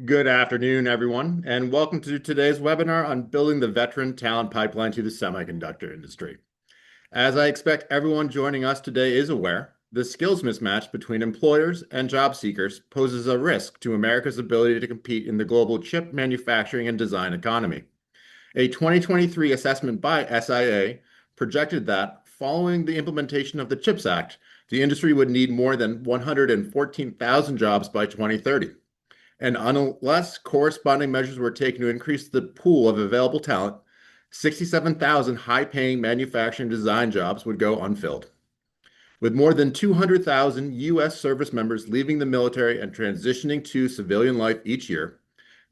Good afternoon, everyone, and welcome to today's webinar on building the veteran talent pipeline to the semiconductor industry. As I expect everyone joining us today is aware, the skills mismatch between employers and job seekers poses a risk to America's ability to compete in the global chip manufacturing and design economy. A 2023 assessment by SIA projected that following the implementation of the CHIPS Act, the industry would need more than 114,000 jobs by 2030. And unless corresponding measures were taken to increase the pool of available talent, 67,000 high-paying manufacturing design jobs would go unfilled. With more than 200,000 U.S. service members leaving the military and transitioning to civilian life each year,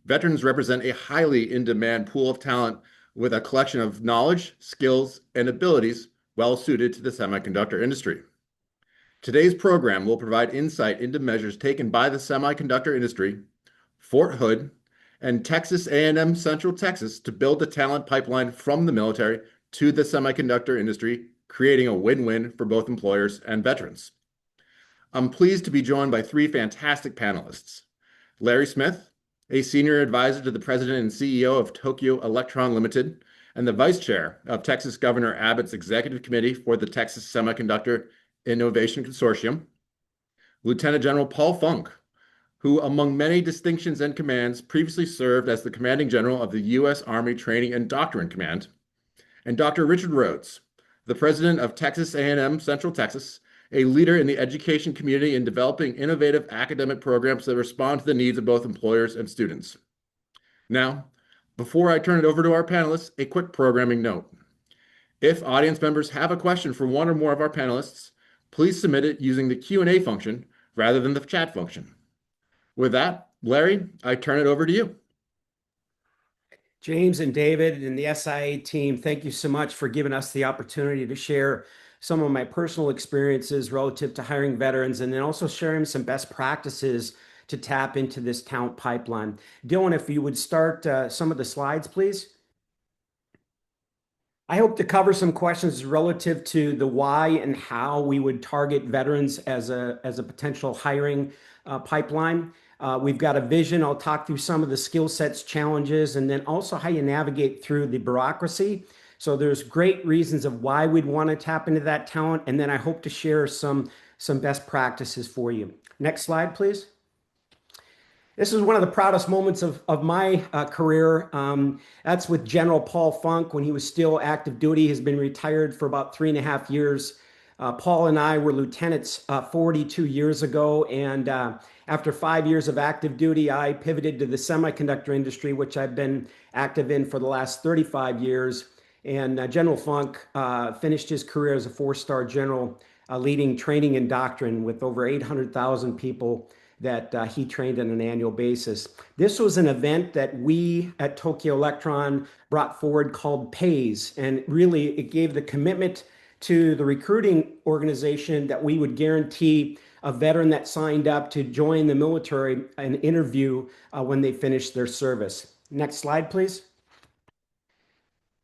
veterans represent a highly in-demand pool of talent with a collection of knowledge, skills, and abilities well suited to the semiconductor industry. Today's program will provide insight into measures taken by the semiconductor industry, Fort Hood, and Texas A&M Central Texas to build the talent pipeline from the military to the semiconductor industry, creating a win-win for both employers and veterans. I'm pleased to be joined by three fantastic panelists. Larry Smith, a senior advisor to the president and CEO of Tokyo Electron Limited, and the vice chair of Texas Governor Abbott's executive committee for the Texas Semiconductor Innovation Consortium. Lieutenant General Paul Funk, who, among many distinctions and commands, previously served as the commanding general of the U.S. Army Training and Doctrine Command, and Dr. Richard Rhodes, the president of Texas A&M Central Texas, a leader in the education community in developing innovative academic programs that respond to the needs of both employers and students. Now, before I turn it over to our panelists, a quick programming note. If audience members have a question for one or more of our panelists, please submit it using the Q&A function rather than the chat function. With that, Larry, I turn it over to you. James and David and the SIA team, thank you so much for giving us the opportunity to share some of my personal experiences relative to hiring veterans and then also sharing some best practices to tap into this talent pipeline. Dylan, if you would start some of the slides, please. I hope to cover some questions relative to the why and how we would target veterans as a potential hiring pipeline. We've got a vision. I'll talk through some of the skill sets, challenges, and then also how you navigate through the bureaucracy. So there's great reasons of why we'd want to tap into that talent. And then I hope to share some best practices for you. Next slide, please. This is one of the proudest moments of my career. That's with General Paul Funk when he was still active duty. He's been retired for about 3.5 years. Paul and I were lieutenants 42 years ago. And after 5 years of active duty, I pivoted to the semiconductor industry, which I've been active in for the last 35 years. And General Funk finished his career as a 4-star general, leading training and doctrine with over 800,000 people that he trained on an annual basis. This was an event that we at Tokyo Electron brought forward called PAYS. And really, it gave the commitment to the recruiting organization that we would guarantee a veteran that signed up to join the military an interview when they finished their service. Next slide, please.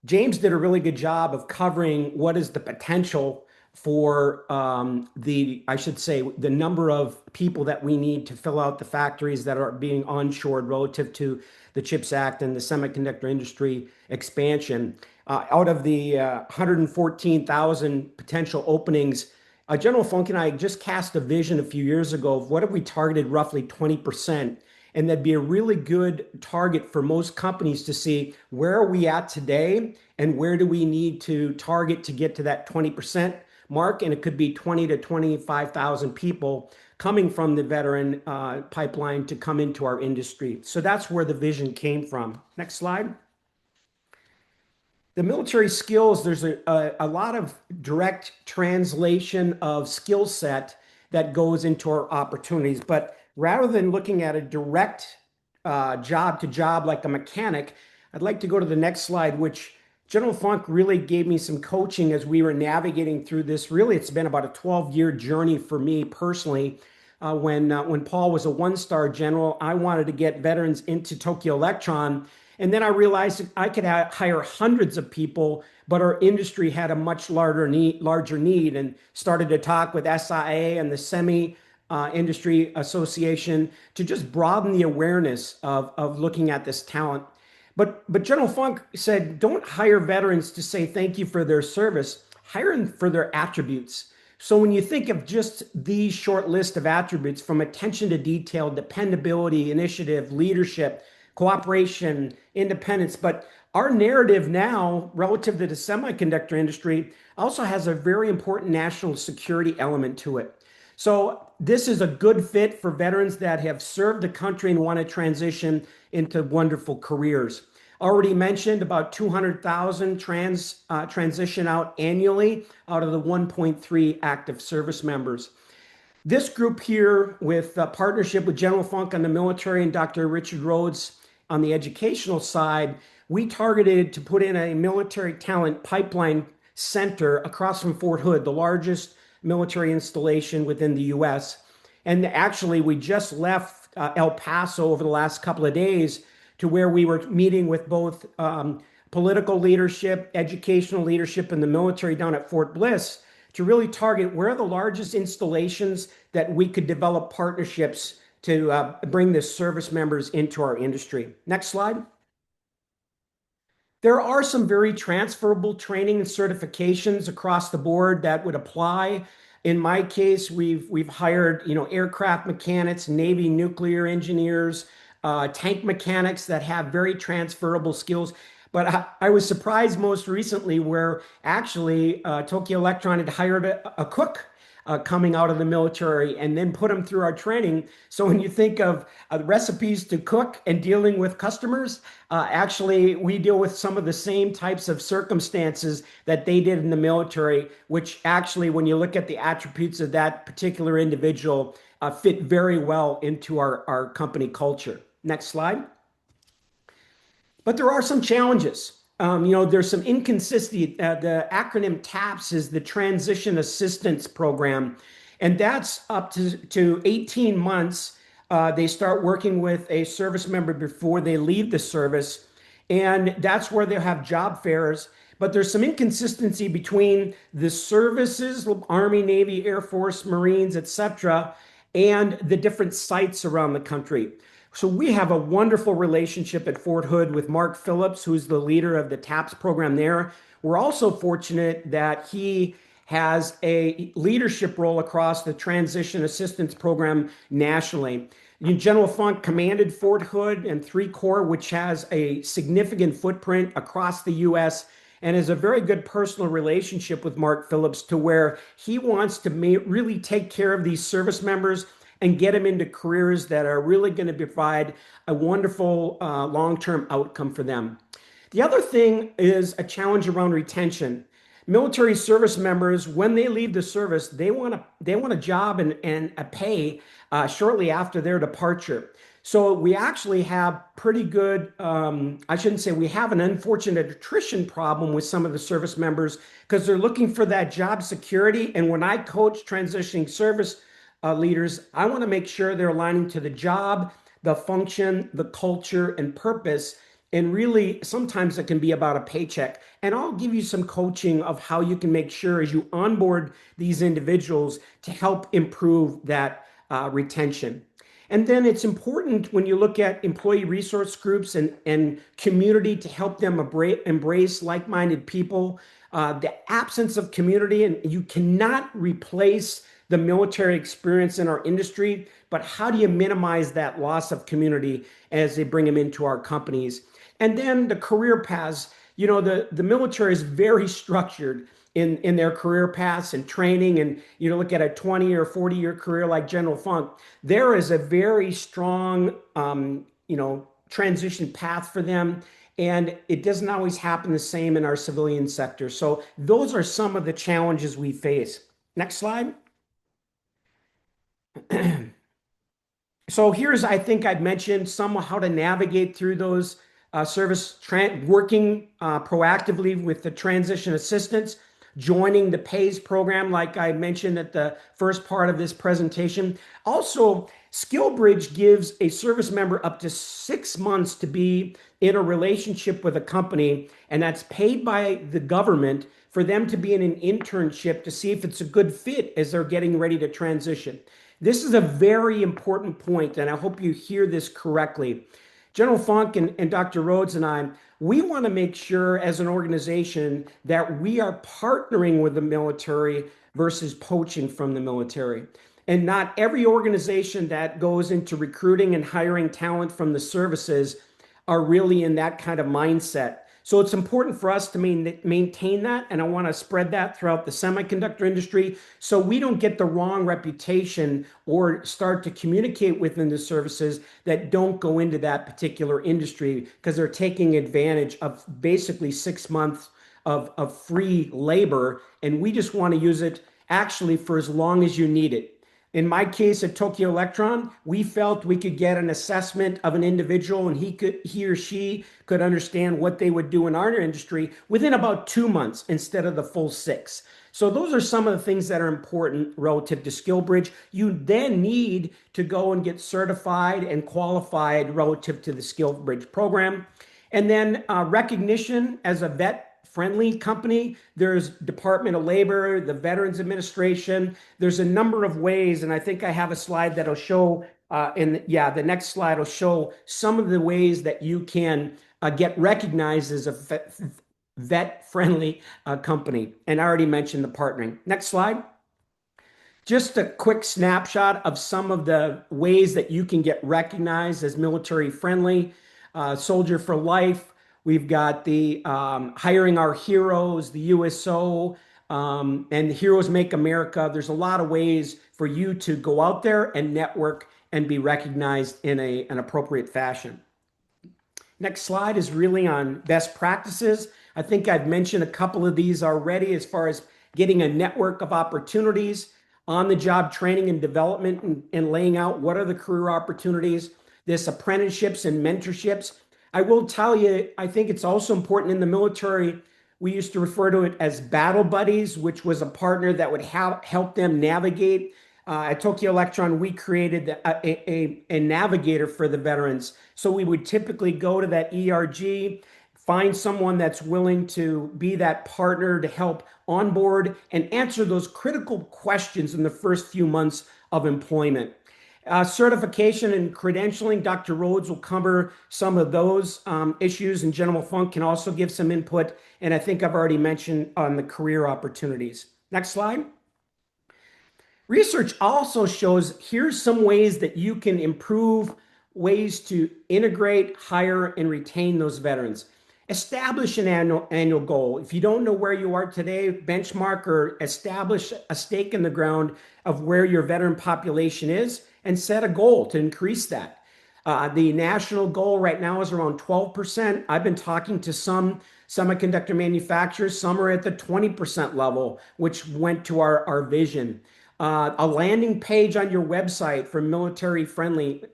James did a really good job of covering what is the potential for the number of people that we need to fill out the factories that are being onshored relative to the CHIPS Act and the semiconductor industry expansion. Out of the 114,000 potential openings, General Funk and I just cast a vision a few years ago of what if we targeted roughly 20%. And that'd be a really good target for most companies to see where are we at today and where do we need to target to get to that 20% mark. And it could be 20 to 25,000 people coming from the veteran pipeline to come into our industry. So that's where the vision came from. Next slide. The military skills, there's a lot of direct translation of skill set that goes into our opportunities. But rather than looking at a direct job to job like a mechanic, I'd like to go to the next slide, which General Funk really gave me some coaching as we were navigating through this. Really, it's been about a 12-year journey for me personally. When Paul was a 1-star general, I wanted to get veterans into Tokyo Electron. And then I realized I could hire hundreds of people, but our industry had a much larger need, and started to talk with SIA and the Industry Association to just broaden the awareness of looking at this talent. But General Funk said, don't hire veterans to say thank you for their service, hire them for their attributes. So when you think of just these short list of attributes from attention to detail, dependability, initiative, leadership, cooperation, independence, but our narrative now relative to the semiconductor industry also has a very important national security element to it. So this is a good fit for veterans that have served the country and want to transition into wonderful careers. Already mentioned about 200,000 transition out annually out of the 1.3 active service members. This group here, with partnership with General Funk on the military and Dr. Richard Rhodes on the educational side, we targeted to put in a military talent pipeline center across from Fort Hood, the largest military installation within the US. And actually, we just left El Paso over the last couple of days to where we were meeting with both political leadership, educational leadership, and the military down at Fort Bliss to really target where are the largest installations that we could develop partnerships to bring the service members into our industry. Next slide. There are some very transferable training and certifications across the board that would apply. In my case, we've hired aircraft mechanics, Navy nuclear engineers, tank mechanics that have very transferable skills. But I was surprised most recently where actually Tokyo Electron had hired a cook coming out of the military and then put them through our training. So when you think of recipes to cook and dealing with customers, actually we deal with some of the same types of circumstances that they did in the military, which actually, when you look at the attributes of that particular individual, fit very well into our company culture. Next slide. But there are some challenges. There's some inconsistency. The acronym TAPS is the Transition Assistance Program, and that's up to 18 months. They start working with a service member before they leave the service, and that's where they'll have job fairs. But there's some inconsistency between the services, Army, Navy, Air Force, Marines, etc., and the different sites around the country. So we have a wonderful relationship at Fort Hood with Mark Phillips, who's the leader of the TAPS program there. We're also fortunate that he has a leadership role across the Transition Assistance Program nationally. General Funk commanded Fort Hood and 3 Corps, which has a significant footprint across the U.S., and is a very good personal relationship with Mark Phillips to where he wants to really take care of these service members and get them into careers that are really going to provide a wonderful long-term outcome for them. The other thing is a challenge around retention. Military service members, when they leave the service, they want a job and a pay shortly after their departure. So we actually have pretty good, I shouldn't say we have an unfortunate attrition problem with some of the service members because they're looking for that job security. And when I coach transitioning service leaders, I want to make sure they're aligning to the job, the function, the culture, and purpose. And really, sometimes it can be about a paycheck. And I'll give you some coaching of how you can make sure as you onboard these individuals to help improve that retention. And then it's important when you look at employee resource groups and community to help them embrace like-minded people. The absence of community, and you cannot replace the military experience in our industry, but how do you minimize that loss of community as they bring them into our companies? And then the career paths, the military is very structured in their career paths and training. And look at a 20 or 40-year career like General Funk, there is a very strong, transition path for them. And it doesn't always happen the same in our civilian sector. So those are some of the challenges we face. Next slide. So here's, I think I've mentioned some how to navigate through those working proactively with the transition assistance, joining the PAYS program, like I mentioned at the first part of this presentation. Also, SkillBridge gives a service member up to 6 months to be in a relationship with a company, and that's paid by the government for them to be in an internship to see if it's a good fit as they're getting ready to transition. This is a very important point, and I hope you hear this correctly. General Funk and Dr. Rhodes and I, we want to make sure as an organization that we are partnering with the military versus poaching from the military. And not every organization that goes into recruiting and hiring talent from the services are really in that kind of mindset. So it's important for us to maintain that, and I want to spread that throughout the semiconductor industry so we don't get the wrong reputation or start to communicate within the services that don't go into that particular industry because they're taking advantage of basically 6 months of free labor, and we just want to use it actually for as long as you need it. In my case at Tokyo Electron, we felt we could get an assessment of an individual and he or she could understand what they would do in our industry within about 2 months instead of the full 6. So those are some of the things that are important relative to SkillBridge. You then need to go and get certified and qualified relative to the SkillBridge program. And then recognition as a vet friendly company. There's Department of Labor, the Veterans Administration. There's a number of ways, and I think I have a slide that'll show, the next slide will show some of the ways that you can get recognized as a vet friendly company. And I already mentioned the partnering. Next slide. Just a quick snapshot of some of the ways that you can get recognized as military friendly. Soldier for Life. We've got the Hiring Our Heroes, the USO, and Heroes Make America. There's a lot of ways for you to go out there and network and be recognized in an appropriate fashion. Next slide is really on best practices. I think I've mentioned a couple of these already as far as getting a network of opportunities, on-the-job training and development, and laying out what are the career opportunities, this apprenticeships and mentorships. I will tell you, I think it's also important in the military. We used to refer to it as battle buddies, which was a partner that would help them navigate. At Tokyo Electron, we created a navigator for the veterans. So we would typically go to that ERG, find someone that's willing to be that partner to help onboard and answer those critical questions in the first few months of employment. Certification and credentialing, Dr. Rhodes will cover some of those issues, and General Funk can also give some input. And I think I've already mentioned on the career opportunities. Next slide. Research also shows here's some ways that you can improve ways to integrate, hire, and retain those veterans. Establish an annual goal. If you don't know where you are today, benchmark or establish a stake in the ground of where your veteran population is and set a goal to increase that. The national goal right now is around 12%. I've been talking to some semiconductor manufacturers. Some are at the 20% level, which went to our vision. A landing page on your website for military friendly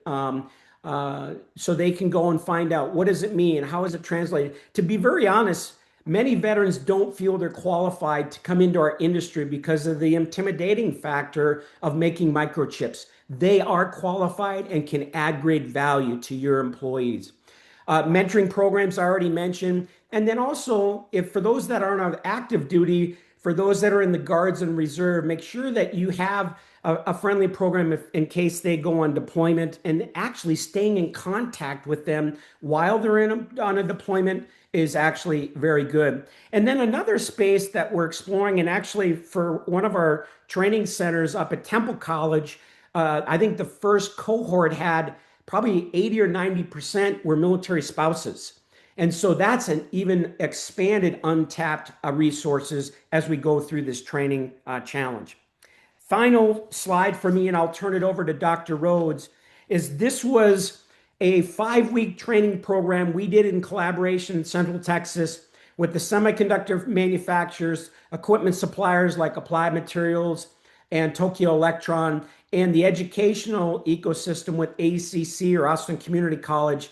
so they can go and find out what does it mean, how is it translated. To be very honest, many veterans don't feel they're qualified to come into our industry because of the intimidating factor of making microchips. They are qualified and can add great value to your employees. Mentoring programs I already mentioned. And then also, if for those that aren't on active duty, for those that are in the Guards and Reserve, make sure that you have a friendly program in case they go on deployment, and actually staying in contact with them while they're on a deployment is actually very good. And then another space that we're exploring, and actually for one of our training centers up at Temple College, I think the first cohort had probably 80 or 90% were military spouses. And so that's an even expanded untapped resources as we go through this training challenge. Final slide for me, and I'll turn it over to Dr. Rhodes, is this was a 5-week training program we did in collaboration in Central Texas with the semiconductor manufacturers, equipment suppliers like Applied Materials and Tokyo Electron, and the educational ecosystem with ACC or Austin Community College.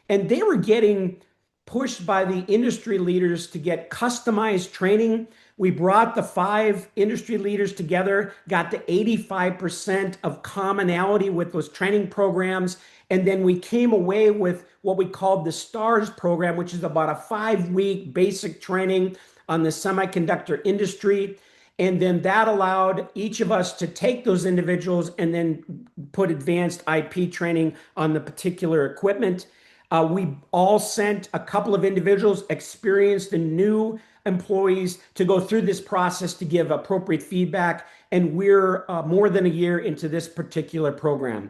And they were getting pushed by the industry leaders to get customized training. We brought the 5 industry leaders together, got to 85% of commonality with those training programs. And then we came away with what we called the STARS program, which is about a 5-week basic training on the semiconductor industry. And then that allowed each of us to take those individuals and then put advanced IP training on the particular equipment. We all sent a couple of individuals, experienced and new employees, to go through this process to give appropriate feedback. And we're more than a year into this particular program.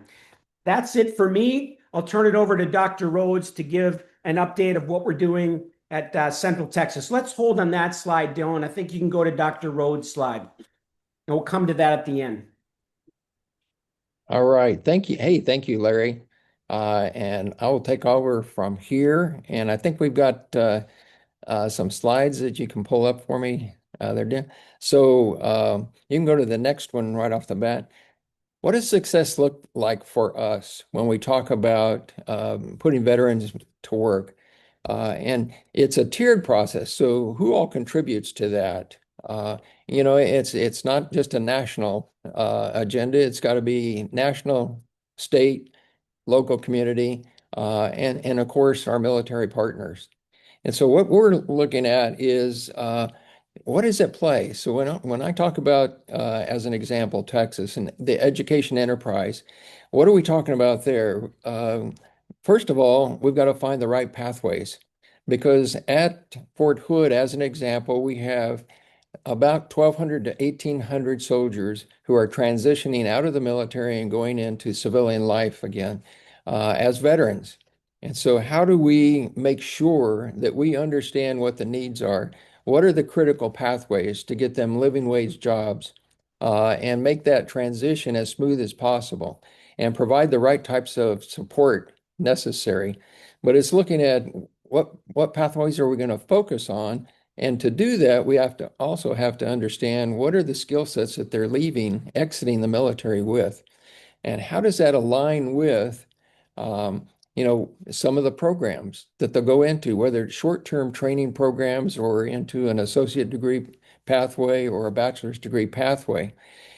That's it for me. I'll turn it over to Dr. Rhodes to give an update of what we're doing at Central Texas. Let's hold on that slide, Dylan. I think you can go to Dr. Rhodes' slide, and we'll come to that at the end. All right. Thank you. Hey, thank you, Larry. And I will take over from here. And I think we've got some slides that you can pull up for me there, Dan. So you can go to the next one right off the bat. What does success look like for us when we talk about putting veterans to work? And it's a tiered process. So who all contributes to that? It's not just a national agenda. It's got to be national, state, local community, and of course our military partners. And so what we're looking at is what is at play? So when I talk about, as an example, Texas and the education enterprise, what are we talking about there? First of all, we've got to find the right pathways because at Fort Hood, as an example, we have about 1,200 to 1,800 soldiers who are transitioning out of the military and going into civilian life again as veterans. And so, how do we make sure that we understand what the needs are? What are the critical pathways to get them living wage jobs and make that transition as smooth as possible and provide the right types of support necessary? But it's looking at what pathways are we going to focus on? And to do that, we also have to understand what are the skill sets that they're exiting the military with, and how does that align with, some of the programs that they'll go into, whether it's short-term training programs or into an associate degree pathway or a bachelor's degree pathway.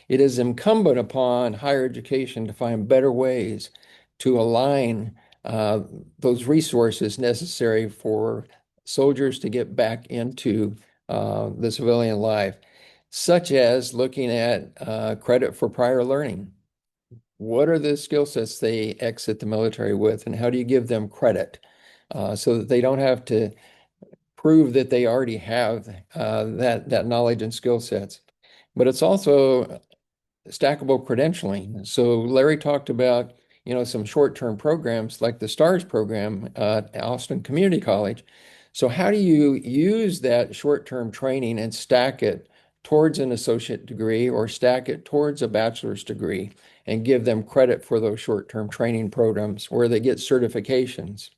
It is incumbent upon higher education to find better ways to align those resources necessary for soldiers to get back into the civilian life, such as looking at credit for prior learning. What are the skill sets they exit the military with, and how do you give them credit so that they don't have to prove that they already have that knowledge and skill sets? But it's also stackable credentialing. So Larry talked about, some short-term programs like the STARS program at Austin Community College. So how do you use that short-term training and stack it towards an associate degree or stack it towards a bachelor's degree and give them credit for those short-term training programs where they get certifications?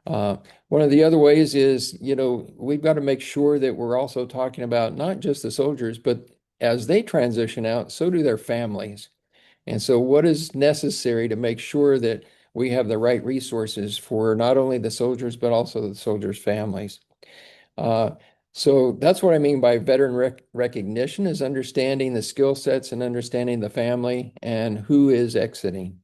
One of the other ways is, we've got to make sure that we're also talking about not just the soldiers, but as they transition out, so do their families. And so what is necessary to make sure that we have the right resources for not only the soldiers, but also the soldiers' families? So that's what I mean by veteran recognition, is understanding the skill sets and understanding the family and who is exiting.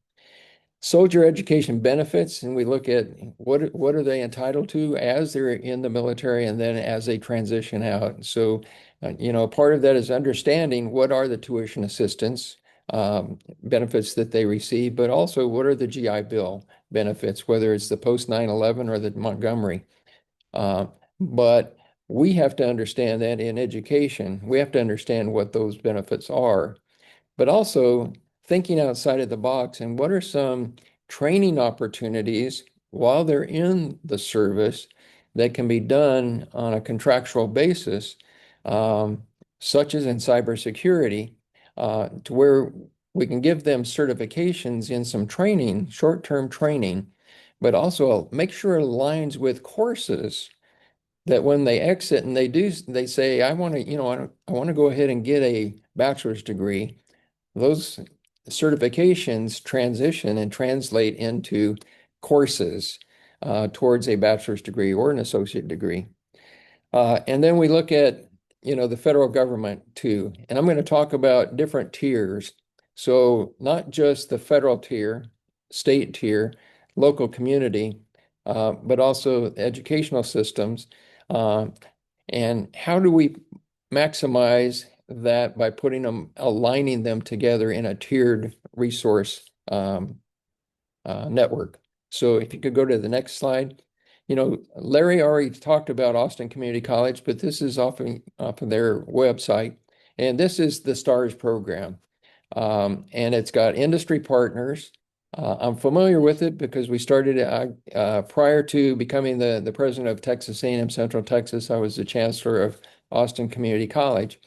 Soldier education benefits, and we look at what are they entitled to as they're in the military and then as they transition out. So, part of that is understanding what are the tuition assistance benefits that they receive, but also what are the GI Bill benefits, whether it's the post 9/11 or the Montgomery. But we have to understand that in education, we have to understand what those benefits are, but also thinking outside of the box and what are some training opportunities while they're in the service that can be done on a contractual basis, such as in cybersecurity, to where we can give them certifications in some training, short-term training, but also make sure it aligns with courses that when they exit and they say, I want to go ahead and get a bachelor's degree, those certifications transition and translate into courses towards a bachelor's degree or an associate degree. And then we look at, the federal government too. And I'm going to talk about different tiers. So not just the federal tier, state tier, local community, but also educational systems. And how do we maximize that by aligning them together in a tiered resource network? So if you could go to the next slide. Larry already talked about Austin Community College, but this is off of their website. And this is the STARS program. And it's got industry partners. I'm familiar with it because we started it prior to becoming the president of Texas A&M Central Texas. I was the chancellor of Austin Community College.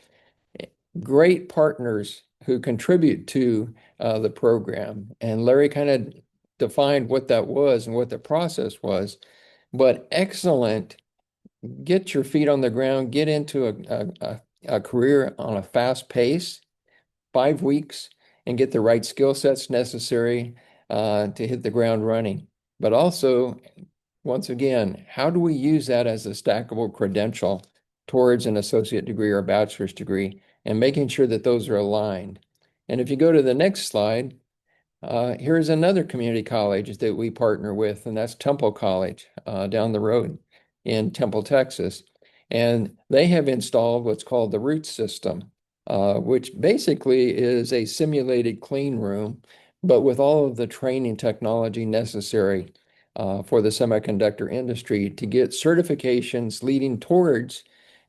Great partners who contribute to the program. And Larry kind of defined what that was and what the process was. But excellent, get your feet on the ground, get into a career on a fast pace, 5 weeks, and get the right skill sets necessary to hit the ground running. But also, once again, how do we use that as a stackable credential towards an associate degree or a bachelor's degree, and making sure that those are aligned? And if you go to the next slide, here's another community college that we partner with, and that's Temple College down the road in Temple, Texas. And they have installed what's called the Root system, which basically is a simulated clean room, but with all of the training technology necessary for the semiconductor industry to get certifications leading towards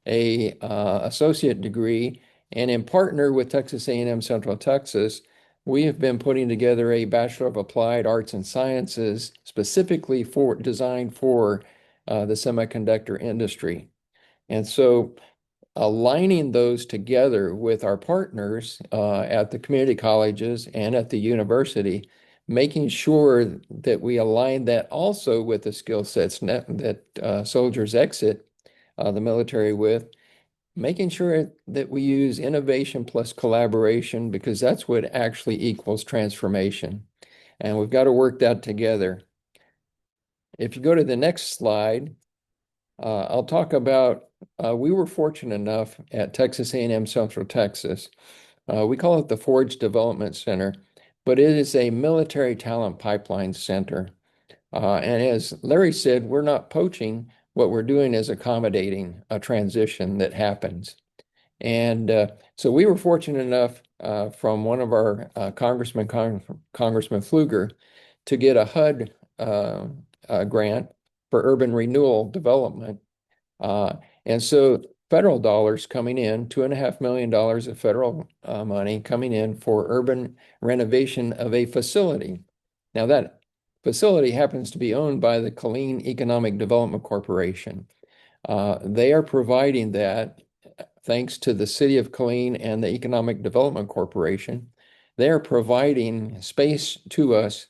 a associate degree. And in partner with Texas A&M Central Texas, we have been putting together a Bachelor of Applied Arts and Sciences specifically designed for the semiconductor industry. And so aligning those together with our partners at the community colleges and at the university, making sure that we align that also with the skill sets that soldiers exit the military with, making sure that we use innovation plus collaboration, because that's what actually equals transformation. And we've got to work that together. If you go to the next slide, I'll talk about, we were fortunate enough at Texas A&M Central Texas. We call it the Forge Development Center, but it is a military talent pipeline center. And as Larry said, we're not poaching. What we're doing is accommodating a transition that happens. And so we were fortunate enough from one of our Congressman Pfluger, to get a HUD grant for urban renewal development. And so federal dollars coming in, $2.5 million of federal money coming in for urban renovation of a facility. Now that facility happens to be owned by the Killeen Economic Development Corporation. They are providing that thanks to the City of Killeen and the Economic Development Corporation. They are providing space to us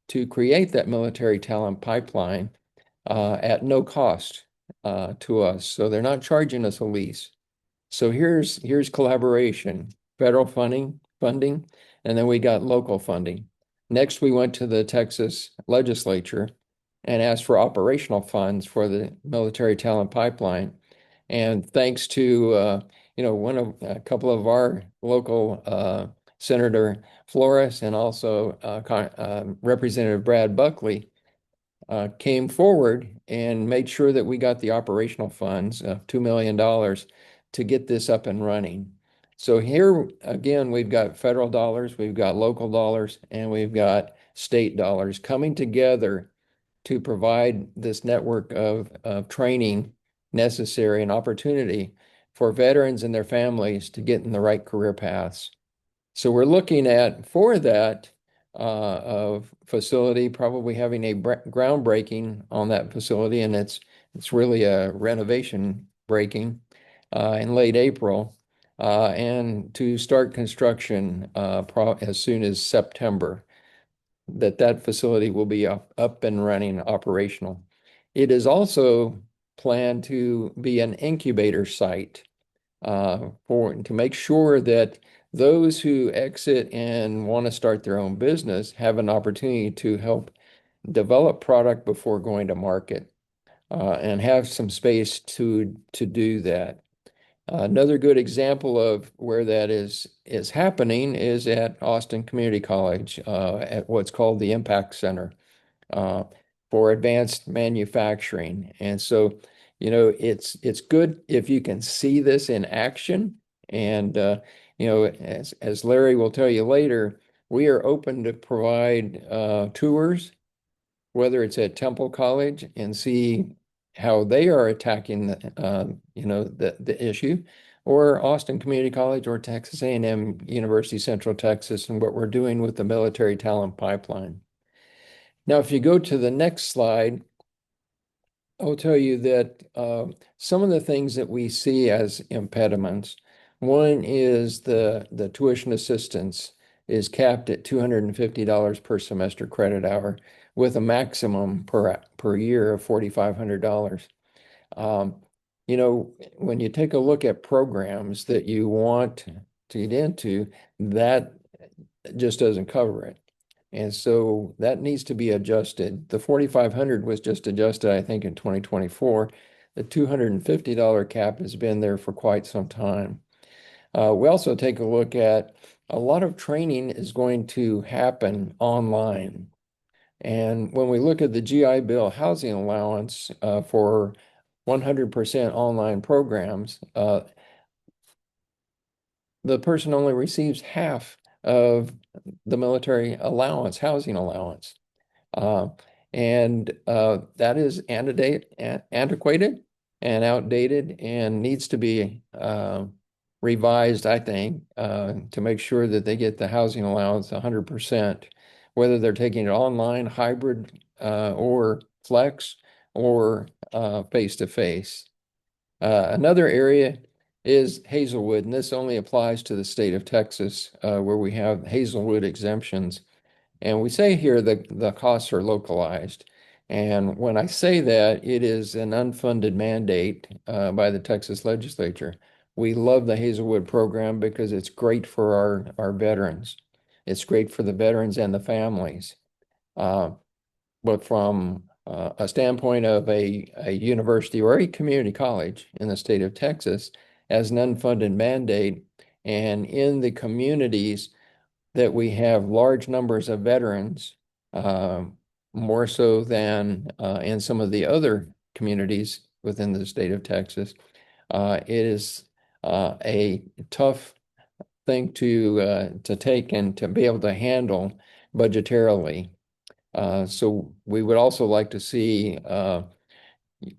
to create that military talent pipeline at no cost to us. So they're not charging us a lease. So here's collaboration, federal funding, and then we got local funding. Next, we went to the Texas legislature and asked for operational funds for the military talent pipeline. And thanks to a couple of our local Senator Flores and also Representative Brad Buckley came forward and made sure that we got the operational funds of $2 million to get this up and running. So here again, we've got federal dollars, we've got local dollars, and we've got state dollars coming together to provide this network of training necessary and opportunity for veterans and their families to get in the right career paths. So we're looking at, for that of facility, probably having a groundbreaking on that facility, and it's really a renovation breaking in late April, and to start construction as soon as September. That facility will be up and running operational. It is also planned to be an incubator site to make sure that those who exit and want to start their own business have an opportunity to help develop product before going to market and have some space to do that. Another good example of where that is happening is at Austin Community College at what's called the Impact Center for Advanced Manufacturing. And so It's good if you can see this in action. And as Larry will tell you later, we are open to provide tours, whether it's at Temple College, and see how they are attacking the issue, or Austin Community College or Texas A&M University Central Texas, and what we're doing with the military talent pipeline. Now, if you go to the next slide, I'll tell you that some of the things that we see as impediments, one is the tuition assistance is capped at $250 per semester credit hour, with a maximum per year of $4,500. When you take a look at programs that you want to get into, that just doesn't cover it. And so that needs to be adjusted. The 4,500 was just adjusted, I think, in 2024. The $250 cap has been there for quite some time. We also take a look at a lot of training is going to happen online. And when we look at the GI Bill housing allowance for 100% online programs, the person only receives half of the military allowance, housing allowance. Uh, and that is antiquated and outdated, and needs to be revised, I think, to make sure that they get the housing allowance 100%, whether they're taking it online, hybrid, or flex, or face-to-face. Another area is Hazelwood, and this only applies to the state of Texas, where we have Hazelwood exemptions. And we say here that the costs are localized. And when I say that, it is an unfunded mandate by the Texas legislature. We love the Hazelwood program because it's great for our veterans. It's great for the veterans and the families. Uh, but from a standpoint of a university or a community college in the state of Texas, as an unfunded mandate, and in the communities that we have large numbers of veterans, uh, more so than in some of the other communities within the state of Texas. It is a tough thing to take and to be able to handle budgetarily. So we would also like to see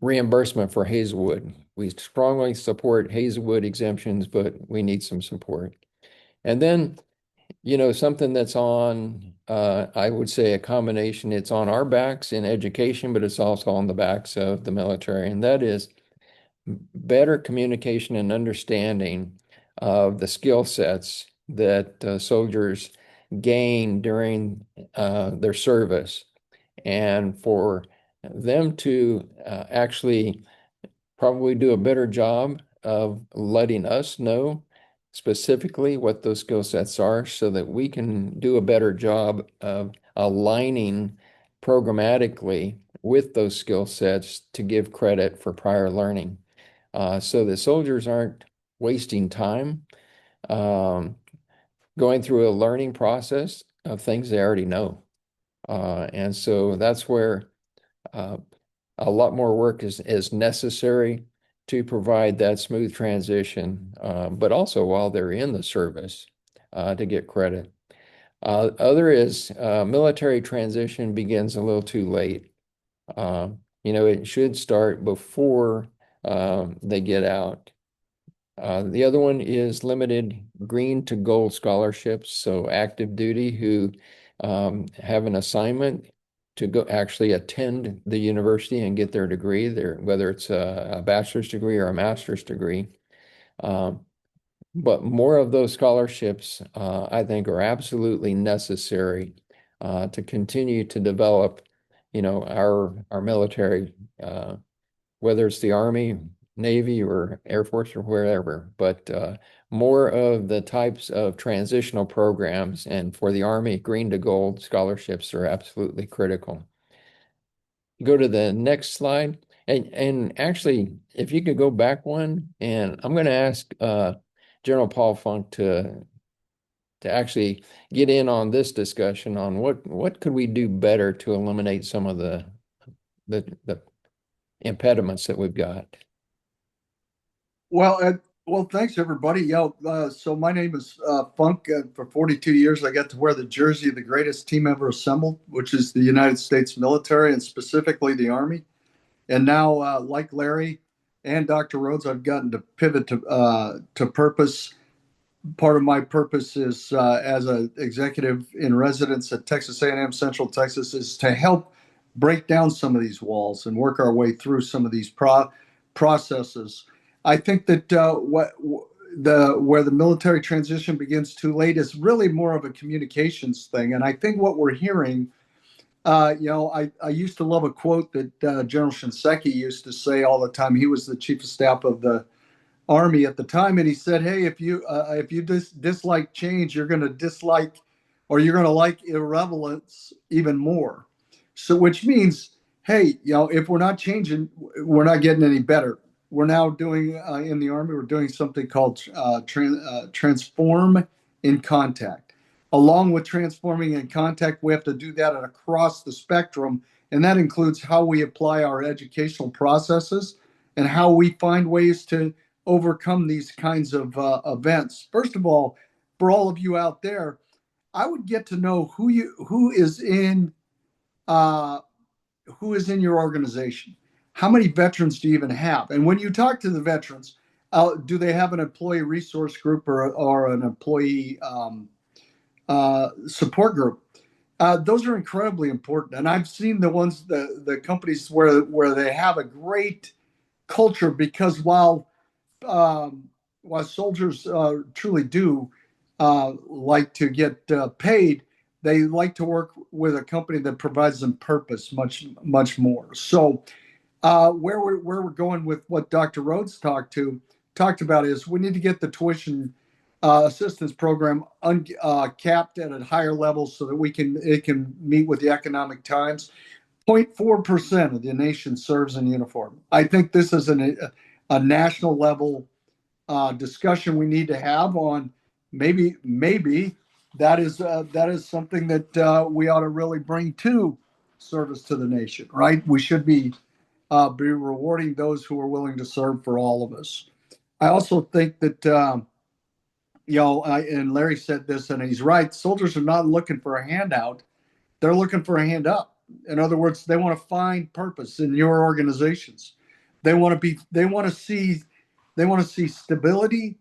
reimbursement for Hazelwood. We strongly support Hazelwood exemptions, but we need some support. And then, something that's on, I would say a combination, it's on our backs in education, but it's also on the backs of the military, and that is better communication and understanding of the skill sets that soldiers gain during their service, and for them to actually probably do a better job of letting us know specifically what those skill sets are, so that we can do a better job of aligning programmatically with those skill sets to give credit for prior learning, so the soldiers aren't wasting time um, going through a learning process of things they already know. And so that's where uh, a lot more work is necessary to provide that smooth transition, but also while they're in the service to get credit. Other is military transition begins a little too late. It should start before they get out. The other one is limited green to gold scholarships. So active duty who have an assignment to go actually attend the university and get their degree, whether it's a bachelor's degree or a master's degree. But more of those scholarships, I think, are absolutely necessary to continue to develop, our military, whether it's the Army, Navy, or Air Force, or wherever. But more of the types of transitional programs, and for the Army, green to gold scholarships are absolutely critical. Go to the next slide. And actually, if you could go back one, and I'm going to ask General Paul Funk to actually get in on this discussion on what could we do better to eliminate some of the impediments that we've got. Well, thanks everybody. So my name is Funk. For 42 years, I got to wear the jersey of the greatest team ever assembled, which is the United States military and specifically the Army. And now, like Larry and Dr. Rhodes, I've gotten to pivot to purpose. Part of my purpose is as an executive in residence at Texas A&M Central Texas is to help break down some of these walls and work our way through some of these processes. I think that where the military transition begins too late is really more of a communications thing. And I think what we're hearing, I used to love a quote that General Shinseki used to say all the time. He was the chief of staff of the Army at the time, and he said, "Hey, if you dislike change, you're going to dislike, or you're going to like irrelevance even more." So, which means, hey, if we're not changing, we're not getting any better. We're now doing in the Army, we're doing something called transform in contact. Along with transforming in contact, we have to do that across the spectrum, and that includes how we apply our educational processes and how we find ways to overcome these kinds of events. First of all, for all of you out there, I would get to know who is in your organization. How many veterans do you even have? And when you talk to the veterans, do they have an employee resource group or an employee support group? Those are incredibly important. And I've seen the companies where they have a great culture, because while soldiers truly do like to get paid, they like to work with a company that provides them purpose much more. So where we're going with what Dr. Rhodes talked about is we need to get the tuition assistance program capped at a higher level so that it can meet with the economic times. 0.4% of the nation serves in uniform. I think this is a national level discussion we need to have on maybe that is something that we ought to really bring to service to the nation, right? We should be rewarding those who are willing to serve for all of us. I also think that and Larry said this, and he's right. Soldiers are not looking for a handout; they're looking for a hand up. In other words, they want to find purpose in your organizations. They want to see stability.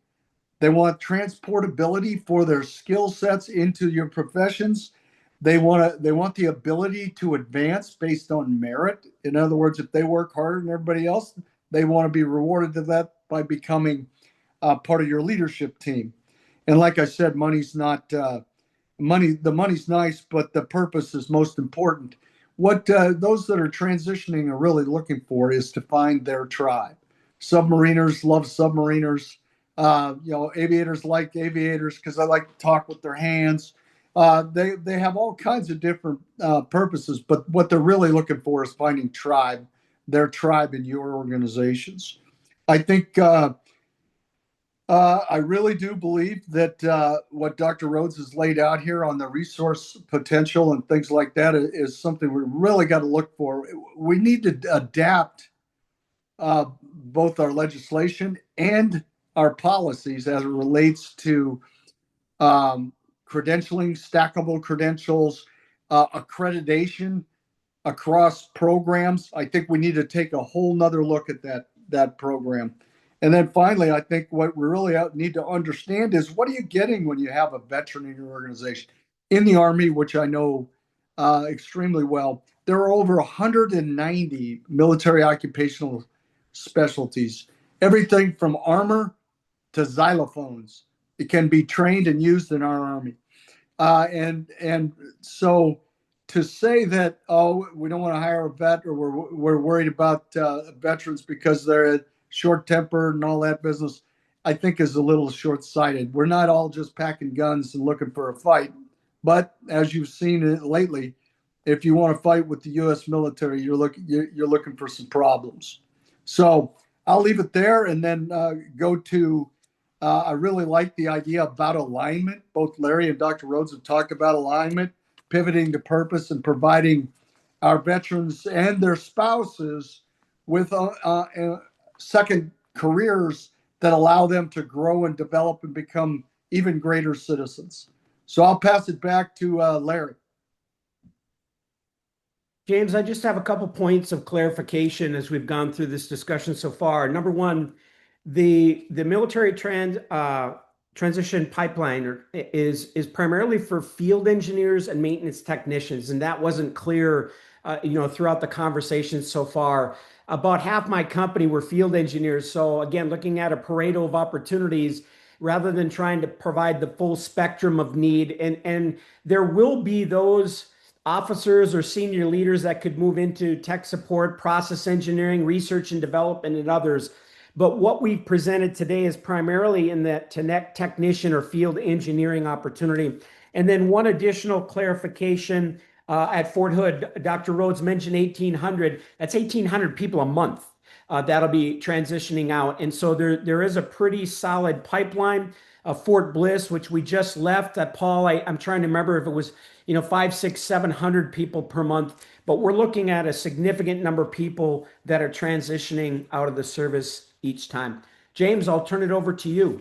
They want transportability for their skill sets into your professions. They want the ability to advance based on merit. In other words, if they work harder than everybody else, they want to be rewarded to that by becoming part of your leadership team. And like I said, money's not money. The money's nice, but the purpose is most important. What those that are transitioning are really looking for is to find their tribe. Submariners love submariners. Aviators like aviators because they like to talk with their hands. They have all kinds of different purposes, but what they're really looking for is finding their tribe in your organizations. I think I really do believe that what Dr. Rhodes has laid out here on the resource potential and things like that is something we really got to look for. We need to adapt both our legislation and our policies as it relates to credentialing, stackable credentials, accreditation across programs. I think we need to take a whole nother look at that program. And then finally, I think what we really need to understand is what are you getting when you have a veteran in your organization? In the Army, which I know extremely well, there are over 190 military occupational specialties, everything from armor to xylophones. It can be trained and used in our Army. And so to say that, oh, we don't want to hire a vet, or we're worried about veterans because they're short tempered and all that business, I think is a little short sighted. We're not all just packing guns and looking for a fight. But as you've seen it lately, if you want to fight with the U.S. military, you're looking for some problems. So I'll leave it there and then go to. I really like the idea about alignment. Both Larry and Dr. Rhodes have talked about alignment, pivoting to purpose, and providing our veterans and their spouses with second careers that allow them to grow and develop and become even greater citizens. So I'll pass it back to Larry. James, I just have a couple points of clarification as we've gone through this discussion so far. Number one, the military transition pipeline is primarily for field engineers and maintenance technicians, and that wasn't clear, throughout the conversation so far. About half my company were field engineers. So again, looking at a Pareto of opportunities rather than trying to provide the full spectrum of need, and there will be those officers or senior leaders that could move into tech support, process engineering, research and development, and others. But what we've presented today is primarily in that technician or field engineering opportunity. And then one additional clarification at Fort Hood, Dr. Rhodes mentioned 1,800. That's 1,800 people a month that'll be transitioning out. And so there is a pretty solid pipeline. Fort Bliss, which we just left. Paul, I'm trying to remember if it was 5, 6, 700 people per month, but we're looking at a significant number of people that are transitioning out of the service each time. James, I'll turn it over to you.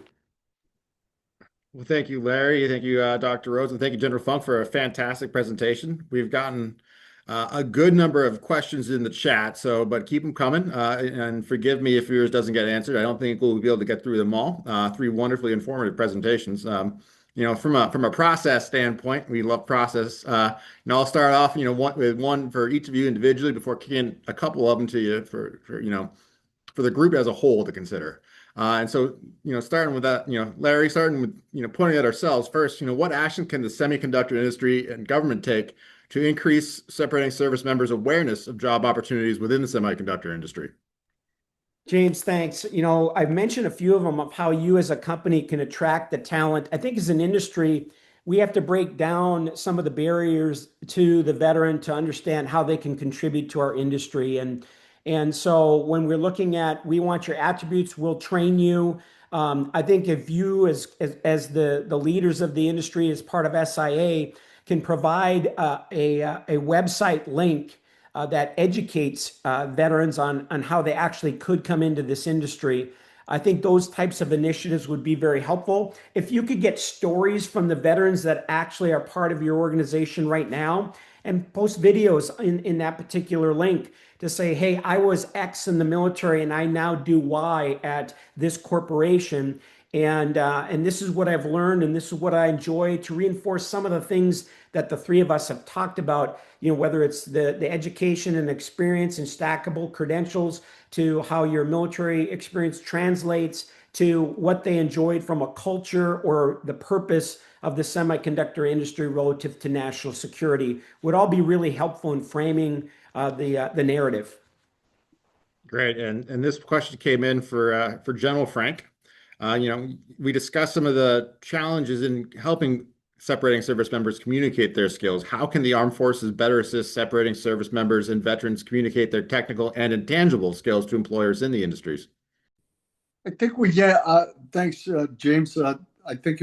Well, thank you, Larry. Thank you, Dr. Rhodes, and thank you, General Funk, for a fantastic presentation. We've gotten a good number of questions in the chat, but keep them coming. And forgive me if yours doesn't get answered. I don't think we'll be able to get through them all. Three wonderfully informative presentations. From a process standpoint, we love process. I'll start off, with one for each of you individually before kicking a couple of them to you for the group as a whole to consider. And so, starting with that, Larry, starting with, pointing at ourselves first, what action can the semiconductor industry and government take to increase separating service members' awareness of job opportunities within the semiconductor industry? James, thanks. I've mentioned a few of them of how you as a company can attract the talent. I think as an industry, we have to break down some of the barriers to the veteran to understand how they can contribute to our industry. And so when we're looking at, we want your attributes, we'll train you. I think if you as the leaders of the industry as part of SIA can provide a website link that educates veterans on how they actually could come into this industry. I think those types of initiatives would be very helpful. If you could get stories from the veterans that actually are part of your organization right now and post videos in that particular link to say, hey, I was X in the military and I now do Y at this corporation. And this is what I've learned, and this is what I enjoy, to reinforce some of the things that the three of us have talked about, whether it's the education and experience and stackable credentials, to how your military experience translates to what they enjoyed from a culture or the purpose of the semiconductor industry relative to national security, would all be really helpful in framing the narrative. Great. And this question came in for General Frank. We discussed some of the challenges in helping separating service members communicate their skills. How can the armed forces better assist separating service members and veterans communicate their technical and intangible skills to employers in the industries? I think thanks, James. I think,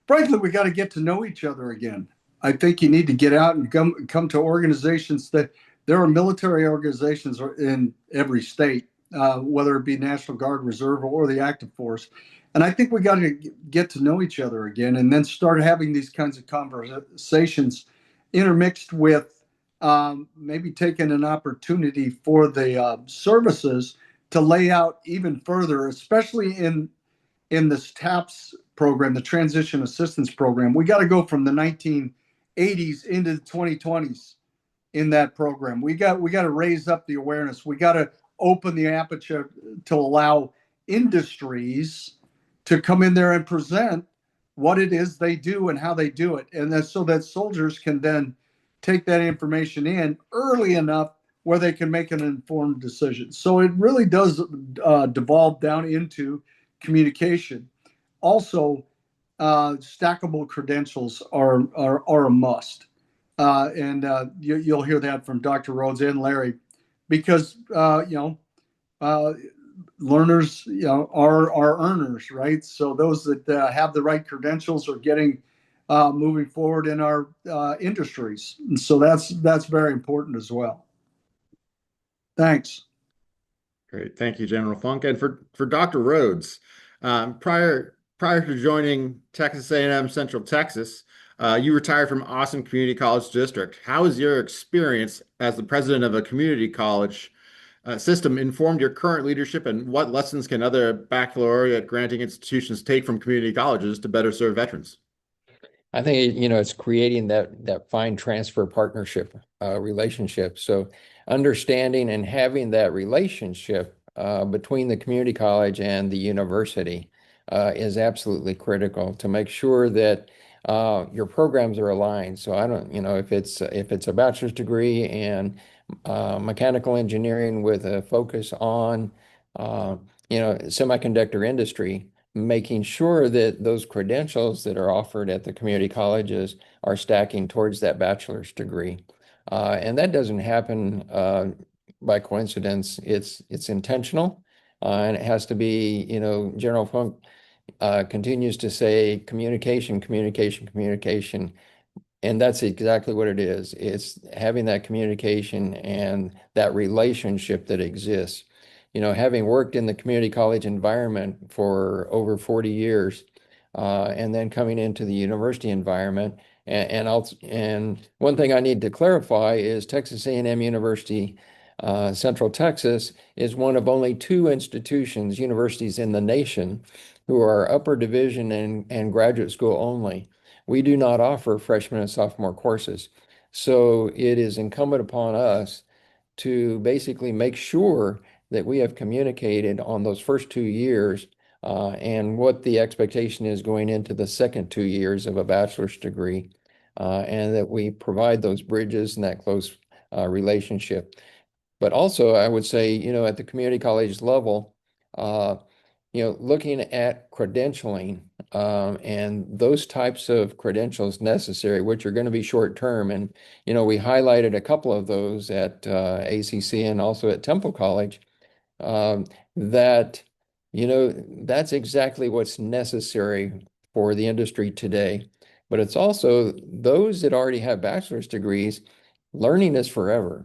frankly, we got to get to know each other again. I think you need to get out and come to organizations there are military organizations in every state, whether it be National Guard, Reserve, or the active force. And I think we got to get to know each other again and then start having these kinds of conversations intermixed with maybe taking an opportunity for the services to lay out even further, especially in this TAPS program, the Transition Assistance Program. We got to go from the 1980s into the 2020s in that program. We got to raise up the awareness. We got to open the aperture to allow industries to come in there and present what it is they do and how they do it. And that's so that soldiers can then take that information in early enough where they can make an informed decision. So it really does devolve down into communication. Also, stackable credentials are a must. You'll hear that from Dr. Rhodes and Larry, because learners are earners, right? So those that have the right credentials are getting moving forward in our industries, and so that's very important as well. Thanks. Great. Thank you, General Funk. And for Dr. Rhodes, prior to joining Texas A&M Central Texas, you retired from Austin Community College District. How has your experience as the president of a community college system informed your current leadership, and what lessons can other baccalaureate granting institutions take from community colleges to better serve veterans? I think, it's creating that fine transfer partnership relationship. So understanding and having that relationship between the community college and the university is absolutely critical to make sure that your programs are aligned. So I don't, if it's a bachelor's degree in mechanical engineering with a focus on semiconductor industry, making sure that those credentials that are offered at the community colleges are stacking towards that bachelor's degree. And that doesn't happen by coincidence. It's intentional, and it has to be, General Funk continues to say communication, communication, communication. And that's exactly what it is. It's having that communication and that relationship that exists. Having worked in the community college environment for over 40 years, and then coming into the university environment, and one thing I need to clarify is Texas A&M University, Central Texas is one of only two universities in the nation who are upper division and graduate school only. We do not offer freshman and sophomore courses. So it is incumbent upon us to basically make sure that we have communicated on those first 2 years and what the expectation is going into the second 2 years of a bachelor's degree, and that we provide those bridges and that close relationship. But also, I would say, at the community college level, uh, looking at credentialing and those types of credentials necessary, which are going to be short term. And, we highlighted a couple of those at ACC and also at Temple College, um, that, that's exactly what's necessary for the industry today. But it's also those that already have bachelor's degrees, learning is forever.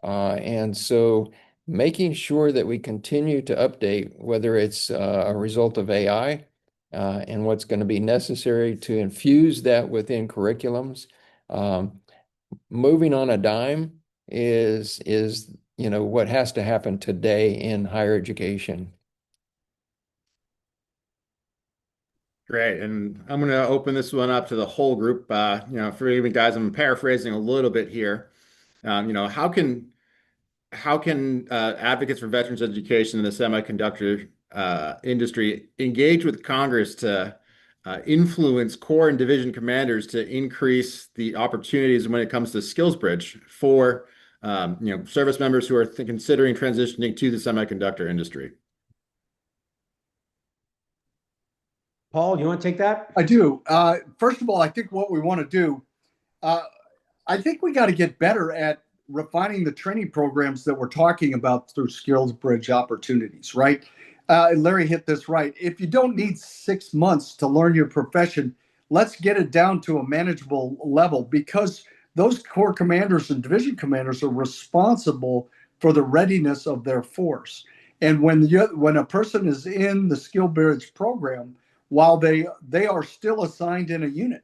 And so making sure that we continue to update, whether it's a result of AI and what's going to be necessary to infuse that within curriculums. Um, Moving on a dime is what has to happen today in higher education. Great. And I'm going to open this one up to the whole group. Forgive me, guys, I'm paraphrasing a little bit here. How can advocates for veterans education in the semiconductor industry engage with Congress to influence Corps and division commanders to increase the opportunities when it comes to skills bridge for service members who are considering transitioning to the semiconductor industry? Paul, you want to take that? I do. First of all, I think what we want to do, uh, I think we got to get better at refining the training programs that we're talking about through skills bridge opportunities, right? Larry hit this right. If you don't need 6 months to learn your profession, let's get it down to a manageable level, because those corps commanders and division commanders are responsible for the readiness of their force. And when a person is in the skill bridge program, while they are still assigned in a unit,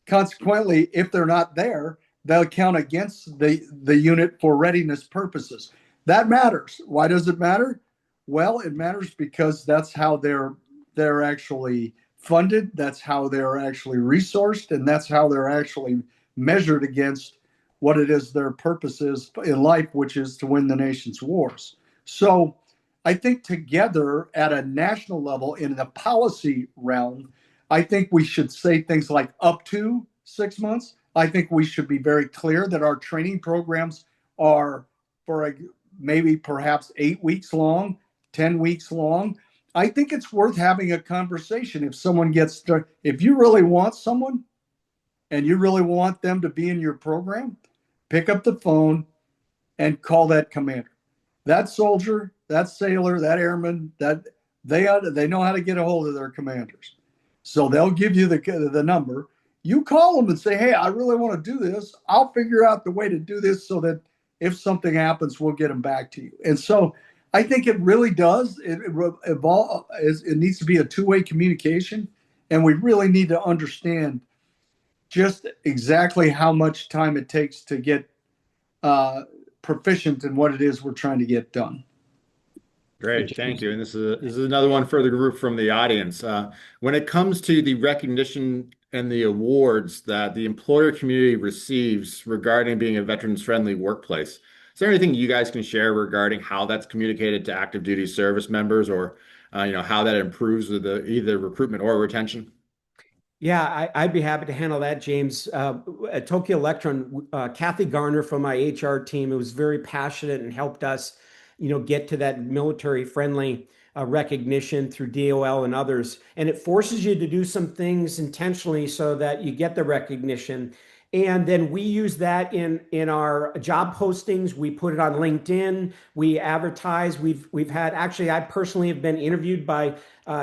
consequently, if they're not there, they'll count against the unit for readiness purposes. That matters. Why does it matter? Well, it matters because that's how they're actually funded, that's how they're actually resourced, and that's how they're actually measured against what it is their purpose is in life, which is to win the nation's wars. So I think together at a national level in the policy realm, I think we should say things like up to 6 months. I think we should be very clear that our training programs are maybe perhaps 8 weeks long, 10 weeks long. I think it's worth having a conversation. If you really want someone and you really want them to be in your program, pick up the phone and call that commander, that soldier, that sailor, that airman, that they know how to get a hold of their commanders. So they'll give you the number. You call them and say, "Hey, I really want to do this. I'll figure out the way to do this so that if something happens, we'll get them back to you." And so I think it really does. It needs to be a two-way communication, and we really need to understand just exactly how much time it takes to get uh, proficient in what it is we're trying to get done. Great, thank you. And this is another one for the group from the audience. When it comes to the recognition and the awards that the employer community receives regarding being a veterans-friendly workplace, is there anything you guys can share regarding how that's communicated to active duty service members, or how that improves with either recruitment or retention? Yeah, I'd be happy to handle that, James. At Tokyo Electron, Kathy Garner from my HR team, who was very passionate and helped us, get to that military-friendly recognition through DOL and others. And it forces you to do some things intentionally so that you get the recognition. And then we use that in our job postings. We put it on LinkedIn. We advertise. We've had actually, I personally have been interviewed by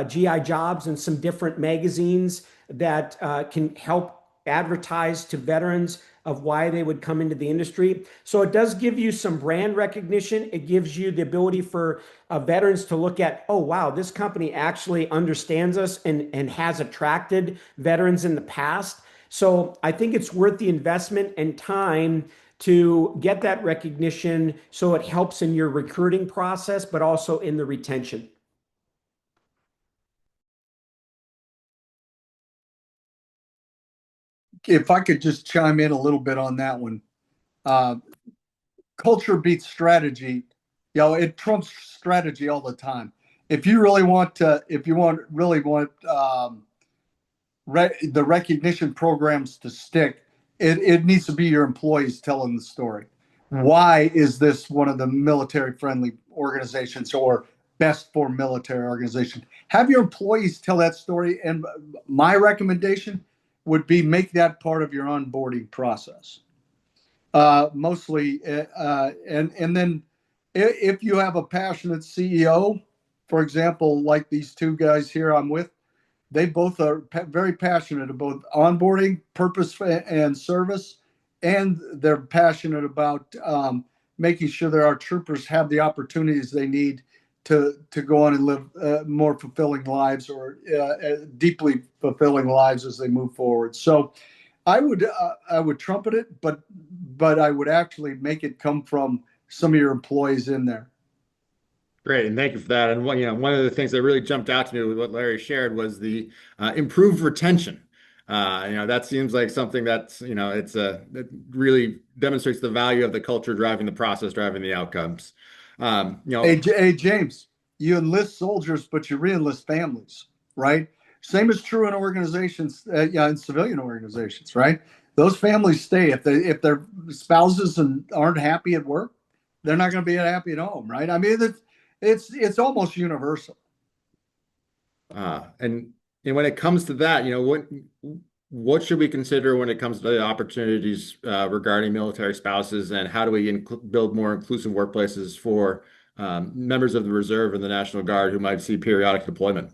GI Jobs and some different magazines that can help advertise to veterans of why they would come into the industry. So it does give you some brand recognition. It gives you the ability for veterans to look at, oh, wow, this company actually understands us and has attracted veterans in the past. So I think it's worth the investment and time to get that recognition so it helps in your recruiting process, but also in the retention. If I could just chime in a little bit on that one, uh, culture beats strategy. It trumps strategy all the time. If you really want to, if you want really want the recognition programs to stick, it needs to be your employees telling the story. Why is this one of the military friendly organizations or best for military organization? Have your employees tell that story. And my recommendation would be make that part of your onboarding process. Mostly, and then if you have a passionate CEO, for example, like these two guys here I'm with, they both are very passionate about onboarding, purpose, and service, and they're passionate about making sure that our troopers have the opportunities they need to go on and live more fulfilling lives, or deeply fulfilling lives as they move forward. So I would trumpet it, but I would actually make it come from some of your employees in there. Great, and thank you for that. And one of the things that really jumped out to me with what Larry shared was the improved retention. That seems like something that's, it really demonstrates the value of the culture driving the process, driving the outcomes. Hey, James, you enlist soldiers, but you re-enlist families, right? Same is true in organizations, yeah, in civilian organizations, right? Those families stay if their spouses aren't happy at work, they're not going to be happy at home, right? I mean, it's almost universal. And when it comes to that, what should we consider when it comes to the opportunities regarding military spouses, and how do we build more inclusive workplaces for members of the reserve and the National Guard who might see periodic deployment?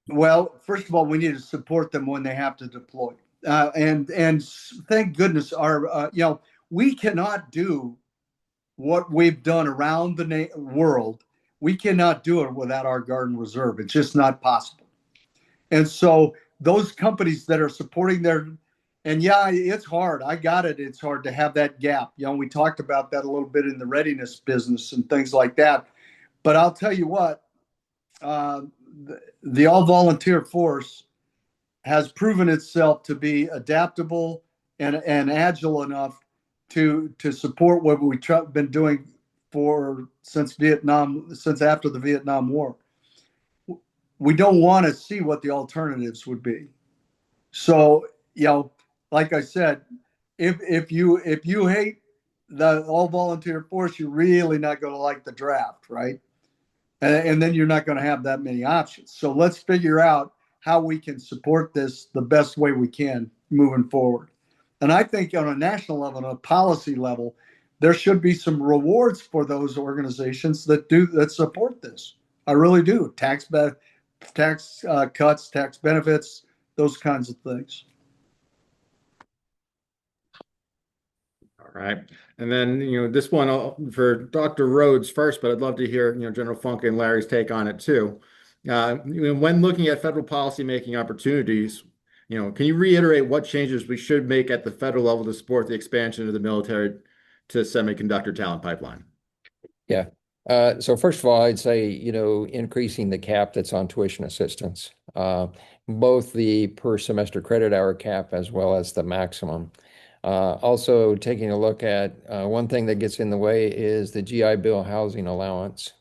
Well, first of all, we need to support them when they have to deploy, and thank goodness we cannot do what we've done around the world. We cannot do it without our Guard and Reserve. It's just not possible. And so those companies that are supporting and yeah, it's hard. I got it. It's hard to have that gap. We talked about that a little bit in the readiness business and things like that. But I'll tell you what, uh, the all volunteer force has proven itself to be adaptable and agile enough to support what we've been doing since after the Vietnam War. We don't want to see what the alternatives would be. So, like I said, if you hate the all volunteer force, you're really not going to like the draft, right? And then you're not going to have that many options. So let's figure out how we can support this the best way we can moving forward. And I think on a national level, on a policy level, there should be some rewards for those organizations that support this. I really do. Tax cuts, tax benefits, those kinds of things. All right. And then, this one for Dr. Rhodes first, but I'd love to hear, General Funk and Larry's take on it too. When looking at federal policy making opportunities, can you reiterate what changes we should make at the federal level to support the expansion of the military to semiconductor talent pipeline? Yeah. So first of all, I'd say, increasing the cap that's on tuition assistance, both the per semester credit hour cap as well as the maximum. Also taking a look at one thing that gets in the way is the GI Bill housing allowance.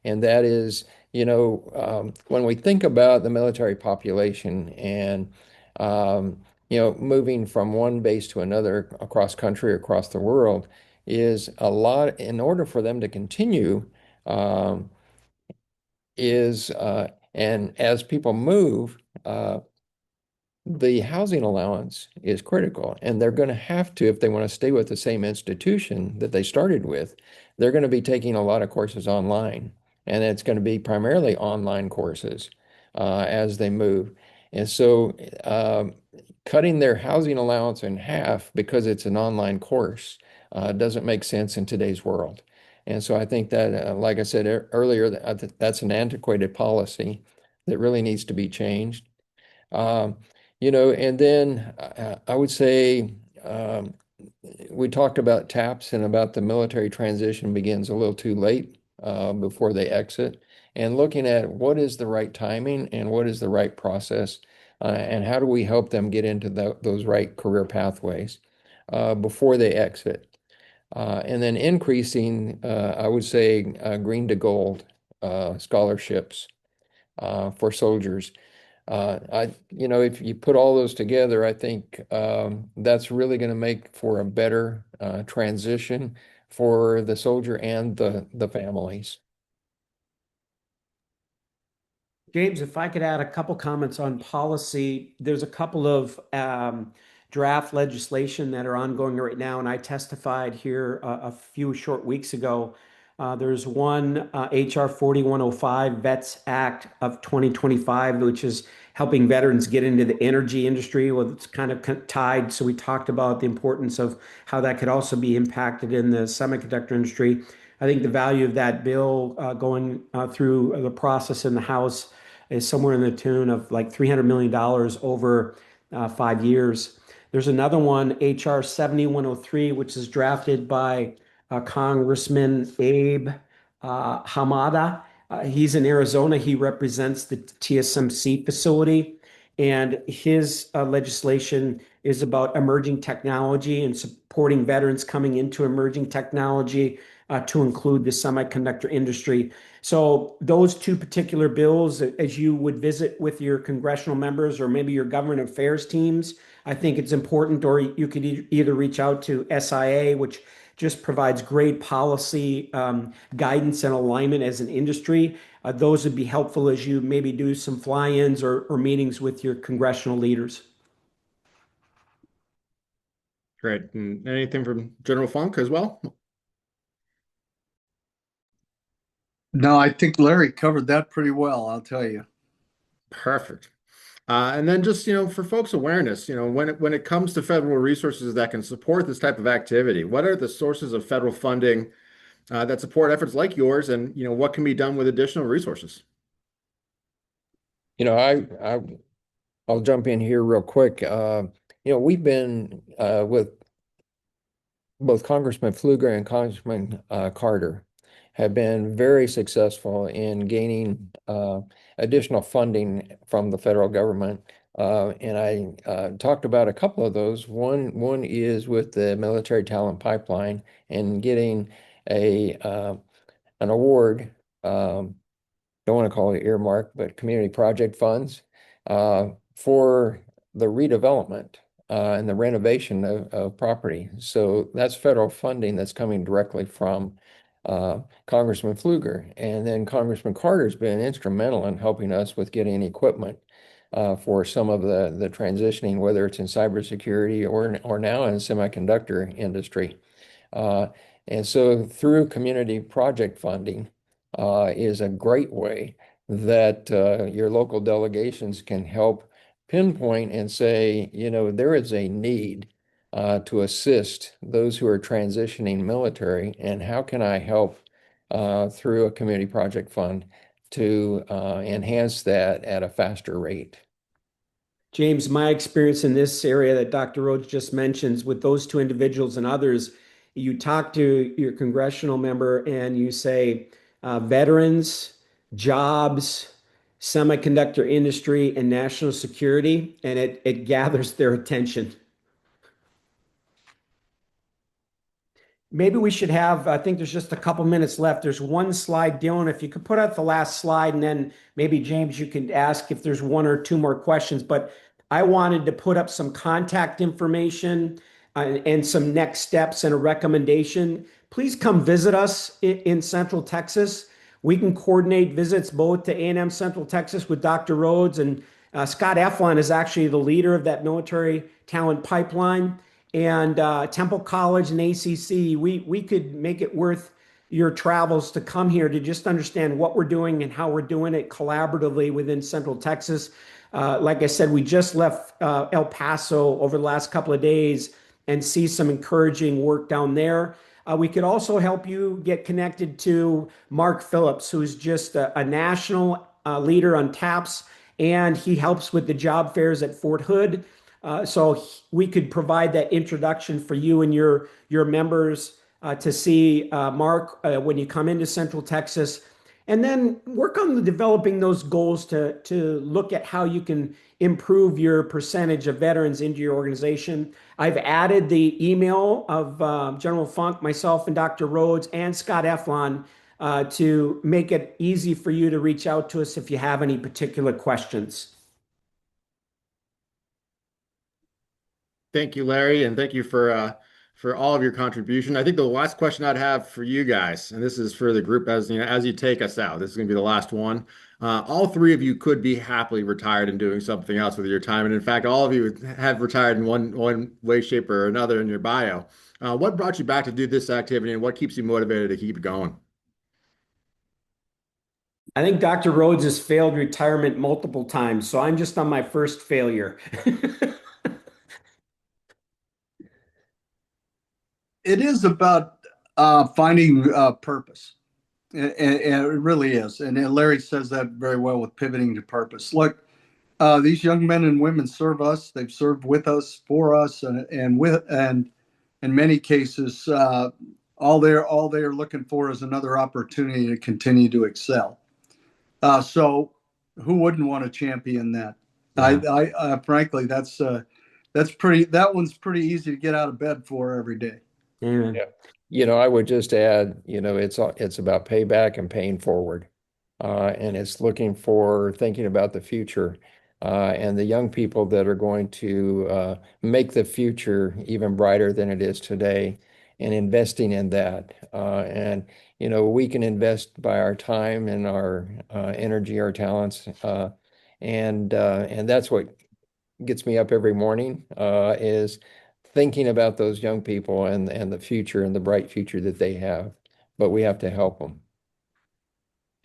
And that is, when we think about the military population and, moving from one base to another across country, across the world, is a lot in order for them to continue um, and as people move, the housing allowance is critical, and they're going to have to, if they want to stay with the same institution that they started with, they're going to be taking a lot of courses online, and it's going to be primarily online courses as they move. And so, cutting their housing allowance in half because it's an online course doesn't make sense in today's world. And so, I think that, like I said earlier, that's an antiquated policy that really needs to be changed. Um, and then I would say we talked about TAPS and about the military transition begins a little too late before they exit, and looking at what is the right timing and what is the right process, and how do we help them get into those right career pathways before they exit. And then increasing, I would say, green to gold scholarships for soldiers. If you put all those together, I think that's really going to make for a better transition for the soldier and the families. James, if I could add a couple comments on policy, there's a couple of draft legislation that are ongoing right now, and I testified here a few short weeks ago. There's one HR 4105 Vets Act of 2025, which is helping veterans get into the energy industry. Well, it's kind of tied. So we talked about the importance of how that could also be impacted in the semiconductor industry. I think the value of that bill going through the process in the House is somewhere in the tune of like $300 million over 5 years. There's another one, HR 7103, which is drafted by Congressman Abe Hamada. He's in Arizona. He represents the TSMC facility. And his legislation is about emerging technology and supporting veterans coming into emerging technology to include the semiconductor industry. So those two particular bills, as you would visit with your congressional members or maybe your government affairs teams, I think it's important, or you could either reach out to SIA, which just provides great policy guidance and alignment as an industry. Those would be helpful as you maybe do some fly-ins or meetings with your congressional leaders. Great. And anything from General Funk as well? No, I think Larry covered that pretty well, I'll tell you. Perfect. And then just, for folks' awareness, when it comes to federal resources that can support this type of activity, what are the sources of federal funding that support efforts like yours, and what can be done with additional resources? You know, I'll jump in here real quick. We've been with both Congressman Pfluger and Congressman Carter have been very successful in gaining additional funding from the federal government. And I talked about a couple of those. One is with the military talent pipeline and getting an award. Don't want to call it earmark, but community project funds for the redevelopment and the renovation of property. So that's federal funding that's coming directly from Congressman Pfluger. And then Congressman Carter's been instrumental in helping us with getting equipment for some of the transitioning, whether it's in cybersecurity or now in semiconductor industry. Uh, and so through community project funding is a great way that your local delegations can help pinpoint and say, there is a need to assist those who are transitioning military, and how can I help through a community project fund to enhance that at a faster rate? James, my experience in this area that Dr. Rhodes just mentions with those two individuals and others, you talk to your congressional member and you say veterans, jobs, semiconductor industry, and national security, and it gathers their attention. Maybe we should have, I think there's just a couple minutes left. There's one slide, Dylan. If you could put out the last slide, and then maybe James, you could ask if there's one or two more questions. But I wanted to put up some contact information and some next steps and a recommendation. Please come visit us in Central Texas. We can coordinate visits both to A&M Central Texas with Dr. Rhodes, and Scott Eflon is actually the leader of that military talent pipeline. And Temple College and ACC, we could make it worth your travels to come here to just understand what we're doing and how we're doing it collaboratively within Central Texas. Like I said, we just left El Paso over the last couple of days and see some encouraging work down there. We could also help you get connected to Mark Phillips, who's just a national leader on TAPS, and he helps with the job fairs at Fort Hood. So we could provide that introduction for you and your members to see Mark when you come into Central Texas, and then work on developing those goals to look at how you can improve your percentage of veterans into your organization. I've added the email of General Funk, myself, and Dr. Rhodes and Scott Eflon to make it easy for you to reach out to us if you have any particular questions. Thank you, Larry, and thank you for all of your contribution. I think the last question I'd have for you guys, and this is for the group as you take us out. This is going to be the last one. All three of you could be happily retired and doing something else with your time, and in fact, all of you have retired in one way, shape, or another in your bio. What brought you back to do this activity, and what keeps you motivated to keep it going? I think Dr. Rhodes has failed retirement multiple times, so I'm just on my first failure. It is about finding purpose. And it really is. And Larry says that very well with pivoting to purpose. Look, these young men and women serve us. They've served with us, for us, and in many cases, all they're looking for is another opportunity to continue to excel. So, who wouldn't want to champion that? Yeah. Frankly, that one's pretty easy to get out of bed for every day. Amen. Yeah. I would just add, it's about payback and paying forward. And it's looking for thinking about the future and the young people that are going to make the future even brighter than it is today and investing in that. And, we can invest by our time and our energy, our talents. And that's what gets me up every morning is thinking about those young people and the future and the bright future that they have. But we have to help them.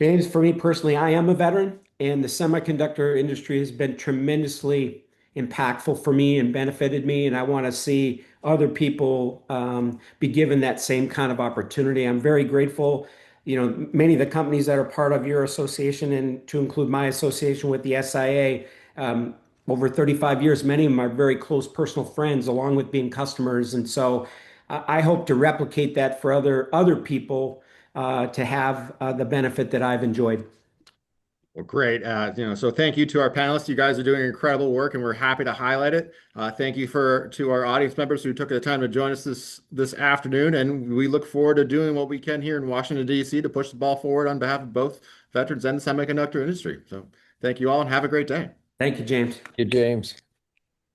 James, for me personally, I am a veteran, and the semiconductor industry has been tremendously impactful for me and benefited me. And I want to see other people be given that same kind of opportunity. I'm very grateful. Many of the companies that are part of your association, and to include my association with the SIA, over 35 years, many of them are very close personal friends, along with being customers. And so I hope to replicate that for other people to have the benefit that I've enjoyed. Well, great. So thank you to our panelists. You guys are doing incredible work, and we're happy to highlight it. Thank you to our audience members who took the time to join us this afternoon, and we look forward to doing what we can here in Washington, D.C. to push the ball forward on behalf of both veterans and the semiconductor industry. So thank you all, and have a great day. Thank you, James. Thank you, James.